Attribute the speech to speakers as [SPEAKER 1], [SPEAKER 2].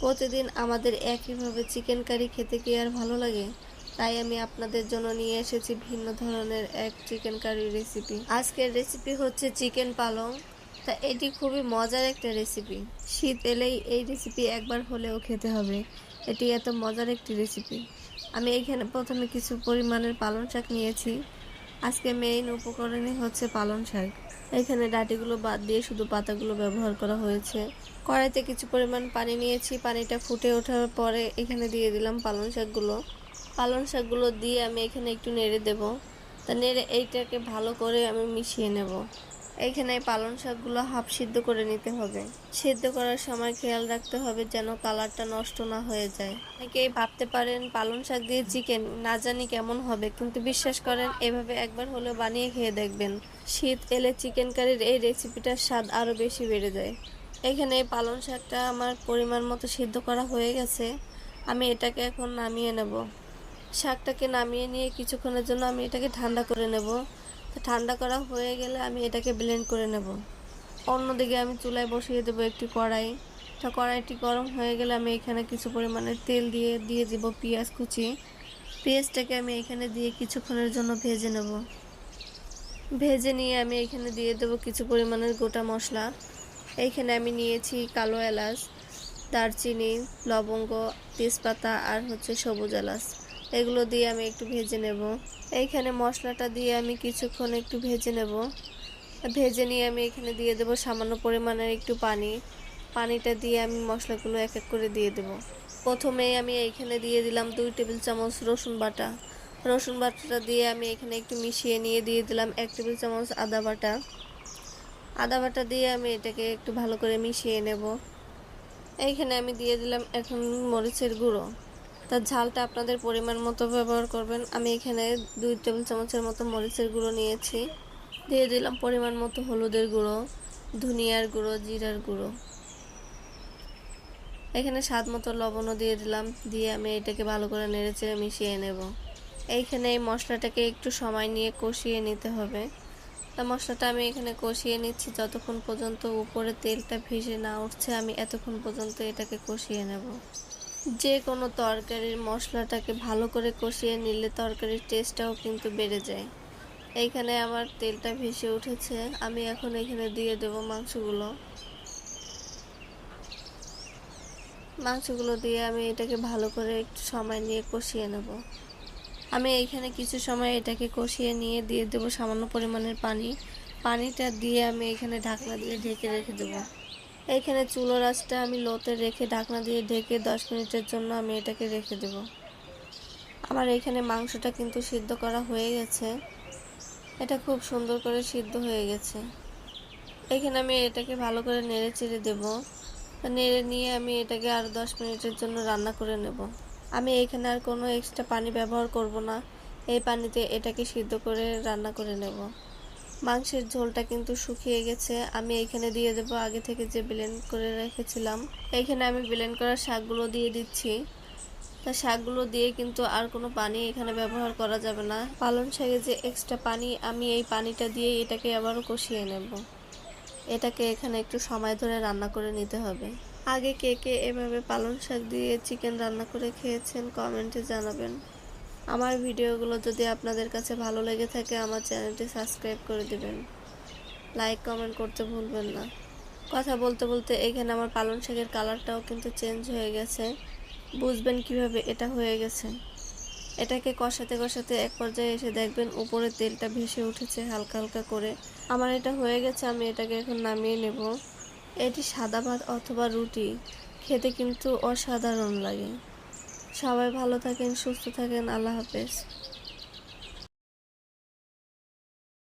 [SPEAKER 1] প্রতিদিন আমাদের একইভাবে চিকেন কারি খেতে কি আর ভালো লাগে? তাই আমি আপনাদের জন্য নিয়ে এসেছি ভিন্ন ধরনের এক চিকেন কারি রেসিপি। আজকের রেসিপি হচ্ছে চিকেন পালং। তা এটি খুবই মজার একটা রেসিপি। শীত এলেই এই রেসিপি একবার হলেও খেতে হবে। এটি এত মজার একটি রেসিপি। আমি এখানে প্রথমে কিছু পরিমাণের পালং শাক নিয়েছি। আজকে মেইন উপকরণই হচ্ছে পালং শাক। এখানে ডাঁটিগুলো বাদ দিয়ে শুধু পাতাগুলো ব্যবহার করা হয়েছে। কড়াইতে কিছু পরিমাণ পানি নিয়েছি। পানিটা ফুটে ওঠার পরে এখানে দিয়ে দিলাম পালং শাকগুলো। পালং শাকগুলো দিয়ে আমি এখানে একটু নেড়ে দেব। তা নেড়ে এইটাকে ভালো করে আমি মিশিয়ে নেব। এইখানে পালং শাকগুলো হাফ সিদ্ধ করে নিতে হবে। সিদ্ধ করার সময় খেয়াল রাখতে হবে যেন কালারটা নষ্ট না হয়ে যায়। অনেকেই ভাবতে পারেন পালং শাক দিয়ে চিকেন না জানি কেমন হবে, কিন্তু বিশ্বাস করেন এভাবে একবার হলেও বানিয়ে খেয়ে দেখবেন। শীত এলে চিকেন কারির এই রেসিপিটার স্বাদ আরও বেশি বেড়ে যায়। এখানে পালং শাকটা আমার পরিমাণ মতো সিদ্ধ করা হয়ে গেছে। আমি এটাকে এখন নামিয়ে নেব। শাকটাকে নামিয়ে নিয়ে কিছুক্ষণের জন্য আমি এটাকে ঠান্ডা করে নেব। তো ঠান্ডা করা হয়ে গেলে আমি এটাকে ব্লেন্ড করে নেব। অন্যদিকে আমি চুলায় বসিয়ে দেবো একটি কড়াই। তো কড়াইটি গরম হয়ে গেলে আমি এখানে কিছু পরিমাণে তেল দিয়ে দেব পেঁয়াজ কুচি। পেঁয়াজটাকে আমি এখানে দিয়ে কিছুক্ষণের জন্য ভেজে নেব। ভেজে নিয়ে আমি এখানে দিয়ে দেব কিছু পরিমাণের গোটা মশলা। এইখানে আমি নিয়েছি কালো এলাচ, দারচিনি, লবঙ্গ, তেজপাতা আর হচ্ছে সবুজ এলাচ। এগুলো দিয়ে আমি একটু ভেজে নেব। এইখানে মশলাটা দিয়ে আমি কিছুক্ষণ একটু ভেজে নেব। ভেজে নিয়ে আমি এখানে দিয়ে দেব সামান্য পরিমাণের একটু পানি। পানিটা দিয়ে আমি মশলাগুলো এক এক করে দিয়ে দেব। প্রথমেই আমি এইখানে দিয়ে দিলাম 2 টেবিল চামচ রসুন বাটা। রসুন বাটাটা দিয়ে আমি এখানে একটু মিশিয়ে নিয়ে দিয়ে দিলাম 1 টেবিল চামচ আদা বাটা। আদা বাটা দিয়ে আমি এটাকে একটু ভালো করে মিশিয়ে নেব। এইখানে আমি দিয়ে দিলাম এখন মরিচের গুঁড়ো। তার ঝালটা আপনাদের পরিমাণ মতো ব্যবহার করবেন। আমি এখানে 2 টেবিল চামচের মতো মরিচের গুঁড়ো নিয়েছি। দিয়ে দিলাম পরিমাণ মতো হলুদের গুঁড়ো, ধনিয়ার গুঁড়ো, জিরার গুঁড়ো। এখানে স্বাদ মতো লবণও দিয়ে দিলাম। দিয়ে আমি এটাকে ভালো করে নেড়েচেড়ে মিশিয়ে নেব। এইখানে এই মশলাটাকে একটু সময় নিয়ে কষিয়ে নিতে হবে। তা মশলাটা আমি এখানে কষিয়ে নিচ্ছি যতক্ষণ পর্যন্ত উপরে তেলটা ভেসে না উঠছে, আমি এতক্ষণ পর্যন্ত এটাকে কষিয়ে নেব। যে কোনো তরকারির মশলাটাকে ভালো করে কষিয়ে নিলে তরকারির টেস্টটাও কিন্তু বেড়ে যায়। এইখানে আমার তেলটা ভেসে উঠেছে। আমি এখন এখানে দিয়ে দেব মাংসগুলো দিয়ে আমি এটাকে ভালো করে একটু সময় নিয়ে কষিয়ে নেব। আমি এইখানে কিছু সময় এটাকে কষিয়ে নিয়ে দিয়ে দেব সামান্য পরিমাণের পানি। পানিটা দিয়ে আমি এখানে ঢাকনা দিয়ে ঢেকে রেখে দেব। এইখানে চুলোর আঁচটা আমি লোতে রেখে ঢাকনা দিয়ে ঢেকে 10 মিনিটের জন্য আমি এটাকে রেখে দেব। আমার এখানে মাংসটা কিন্তু সিদ্ধ করা হয়ে গেছে। এটা খুব সুন্দর করে সিদ্ধ হয়ে গেছে। এখানে আমি এটাকে ভালো করে নেড়ে চেড়ে দেব। নেড়ে নিয়ে আমি এটাকে আরও 10 মিনিটের জন্য রান্না করে নেব। আমি এখানে আর কোনো এক্সট্রা পানি ব্যবহার করব না। এই পানিতে এটাকে সিদ্ধ করে রান্না করে নেব। মাংসের ঝোলটা কিন্তু শুকিয়ে গেছে। আমি এখানে দিয়ে দেব আগে থেকে যে ব্লেন্ড করে রেখেছিলাম। এখানে আমি ব্লেন্ড করা শাকগুলো দিয়ে দিচ্ছি। তা শাকগুলো দিয়ে কিন্তু আর কোনো পানি এখানে ব্যবহার করা যাবে না। পালং শাকে যে এক্সট্রা পানি, আমি এই পানিটা দিয়ে এটাকে আবারও কষিয়ে নেব। এটাকে এখানে একটু সময় ধরে রান্না করে নিতে হবে। আগে কে কে এভাবে পালং শাক দিয়ে চিকেন রান্না করে খেয়েছেন কমেন্টে জানাবেন। আমার ভিডিওগুলো যদি আপনাদের কাছে ভালো লেগে থাকে আমার চ্যানেলটি সাবস্ক্রাইব করে দিবেন। লাইক কমেন্ট করতে ভুলবেন না। কথা বলতে বলতে এখানে আমার পালং শাকের কালারটাও কিন্তু চেঞ্জ হয়ে গেছে। বুঝবেন কিভাবে এটা হয়ে গেছে? এটাকে কষাতে কষাতে এক পর্যায়ে এসে দেখবেন উপরে তেলটা ভেসে উঠেছে হালকা হালকা করে। আমার এটা হয়ে গেছে। আমি এটাকে এখন নামিয়ে নেব। এটি সাদা ভাত অথবা রুটি খেতে কিন্তু অসাধারণ লাগে। সবাই ভালো থাকেন, সুস্থ থাকেন। আল্লাহ হাফেজ।